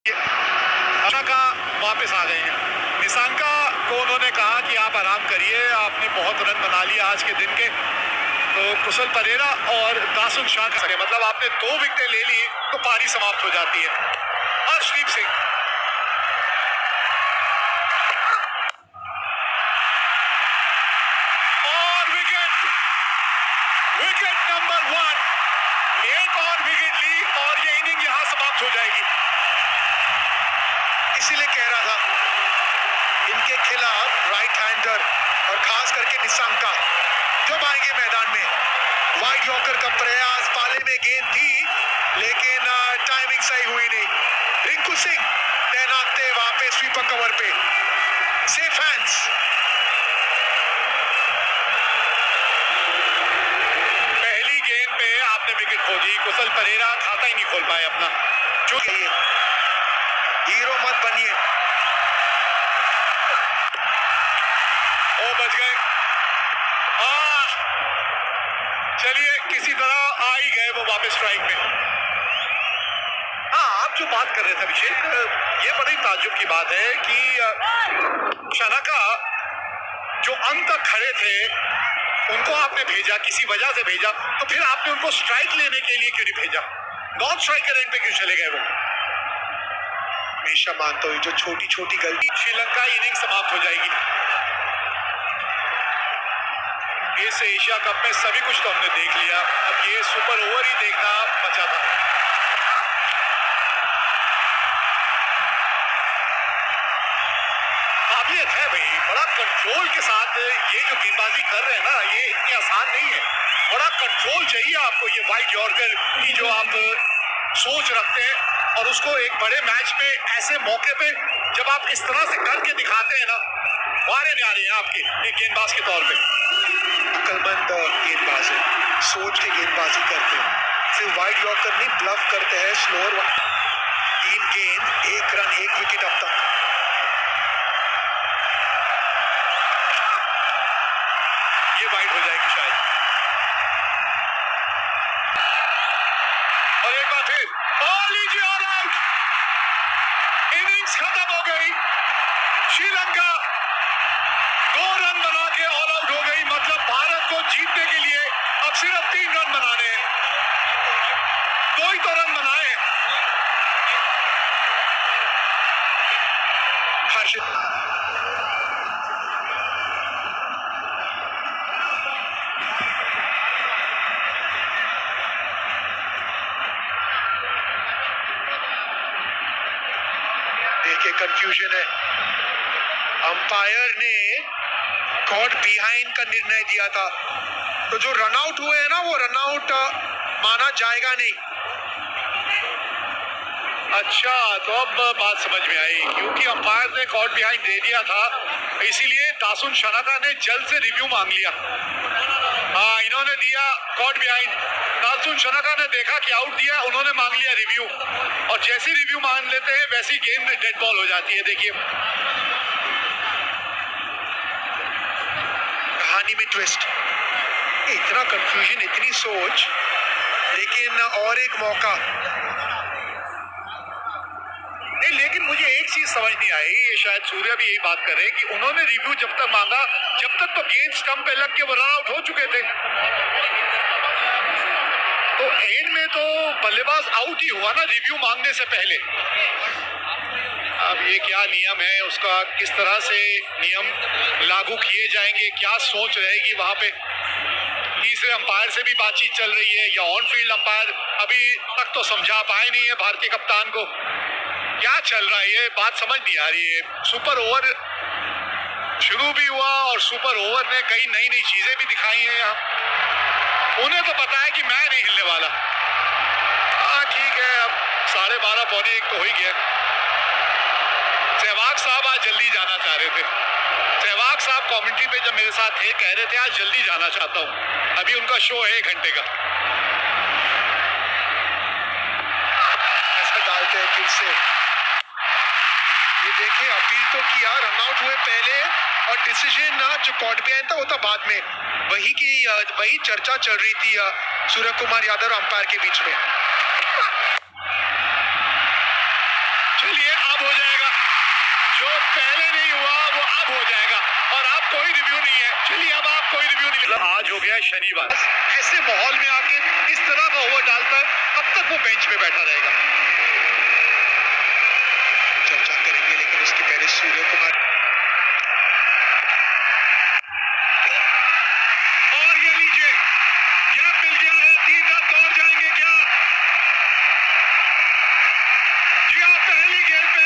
का वापस आ गए हैं। निशांका को उन्होंने कहा कि आप आराम करिए, आपने बहुत रन बना लिया आज के दिन के। तो कुशल परेरा और दासुन शाह का मतलब आपने 2 विकेटें ले ली तो पारी समाप्त हो जाती है। हर्षदीप सिंह और विकेट, विकेट नंबर 1। एक और विकेट ली और ये इनिंग यहां समाप्त हो जाएगी। इसीलिए कह रहा था इनके खिलाफ राइट हैंडर और खास करके निशांका जब आएंगे मैदान में, वाइड यॉर्कर का प्रयास, पाले में गेंद थी लेकिन टाइमिंग सही हुई नहीं। रिंकू सिंह तैनात थे वहां पे स्वीपर कवर पे। Safe hands. पहली गेंद पे आपने विकेट खो दी। कुशल परेरा खाता ही नहीं खोल पाए अपना। हीरो मत बनिए। ओ बच गए। चलिए किसी तरह आ ही गए वो वापस स्ट्राइक में। हाँ, आप जो बात कर रहे थे अभिषेक, ये बड़ी ताज्जुब की बात है कि शनाका जो अंत तक खड़े थे उनको आपने भेजा, किसी वजह से भेजा, तो फिर आपने उनको स्ट्राइक लेने के लिए क्यों नहीं भेजा? नॉन स्ट्राइकर एंड पे क्यों चले गए वो? हमेशा मानता हूँ जो छोटी छोटी गलती श्रीलंका इनिंग समाप्त हो जाएगी। इस एशिया कप में सभी कुछ तो हमने देख लिया, अब ये सुपर ओवर ही देखना बचा था। काबिलियत है भाई, बड़ा कंट्रोल के साथ ये जो गेंदबाजी कर रहे हैं ना, ये इतनी आसान नहीं है। बड़ा कंट्रोल चाहिए आपको, ये वाइड यॉर्कर की जो आप सोच रखते हैं और उसको एक बड़े मैच में ऐसे मौके पे जब आप इस तरह से करके दिखाते हैं ना, वारे न्यारे हैं आपके एक गेंदबाज के तौर पे। अक्लमंद गेंदबाज है, सोच के गेंदबाजी करते हैं, सिर्फ वाइड यॉर्कर नहीं ब्लफ करते हैं, स्लोअर। 3 गेंद 1 रन 1 विकेट अब तक। ये वाइड हो जाएगी शायद। और एक बार फिर लीजिए ऑल आउट। इनिंग्स खत्म हो गई। श्रीलंका 2 रन बना के ऑल आउट हो गई। मतलब भारत को जीतने के लिए अब सिर्फ 3 रन बनाने हैं। 2 ही तो रन बनाए। देखिए कंफ्यूजन है। अंपायर ने गॉड बिहाइंड का निर्णय दिया था, तो जो रनआउट हुए हैं ना वो रनआउट माना जाएगा नहीं। अच्छा, तो अब बात समझ में आई, क्योंकि अंपायर ने कॉट बिहाइंड दे दिया था, इसीलिए दासुन शनाका ने जल्द से रिव्यू मांग लिया। हाँ, इन्होंने दिया कॉट बिहाइंड, दासुन शनाका ने देखा कि आउट दिया, उन्होंने मांग लिया रिव्यू, और जैसी रिव्यू मांग लेते हैं वैसी गेम में डेड बॉल हो जाती है। देखिए कहानी में ट्विस्ट। इतना कंफ्यूजन, इतनी सोच, लेकिन और एक मौका नहीं। लेकिन मुझे एक चीज समझ नहीं आई, ये शायद सूर्या भी यही बात कर रहे हैं कि उन्होंने रिव्यू जब तक मांगा, जब तक तो गेंद स्टंप पे लग के वो रन आउट हो चुके थे। तो एंड में तो बल्लेबाज आउट ही हुआ ना रिव्यू मांगने से पहले। अब ये क्या नियम है, उसका किस तरह से नियम लागू किए जाएंगे, क्या सोच रहेगी वहां पे। तीसरे अंपायर से भी बातचीत चल रही है, या ऑन फील्ड अंपायर अभी तक तो समझा पाए नहीं है भारतीय कप्तान को। क्या चल रहा है, ये बात समझ नहीं आ रही है। सुपर ओवर शुरू भी हुआ और सुपर ओवर ने कई नई नई चीजें भी दिखाई हैं यहाँ। उन्हें तो पता है कि मैं नहीं हिलने वाला। हाँ ठीक है, अब 12:30 पौने 1 तो हो ही गया। सहवाग साहब आज जल्दी जाना चाह रहे थे। सहवाग साहब कमेंट्री पे जब मेरे साथ थे, कह रहे थे आज जल्दी जाना चाहता हूँ, अभी उनका शो है 1 घंटे का। ऐसा डालते हैं फिर से। ये देखिए अपील तो किया, रनआउट हुए पहले, और डिसीजन जो कॉट बिहाइंड था वो था बाद में। वही चर्चा चल रही थी सूर्य कुमार यादव और अंपायर के बीच में। चलिए अब हो जाएगा, जो पहले नहीं हुआ वो अब हो जाएगा, और अब कोई रिव्यू नहीं है। चलिए अब आप कोई रिव्यू नहीं, आज हो गया शनिवार, ऐसे माहौल में आके इस तरह का ओवर डालता है, अब तक वो बेंच पे बैठा रहेगा। चर्चा करेंगे, लेकिन उसके पहले सूर्य कुमार, और ये लीजिए गैप मिल गया है, 3 रन दौड़ जाएंगे क्या? जी हाँ, पहली गेंद पे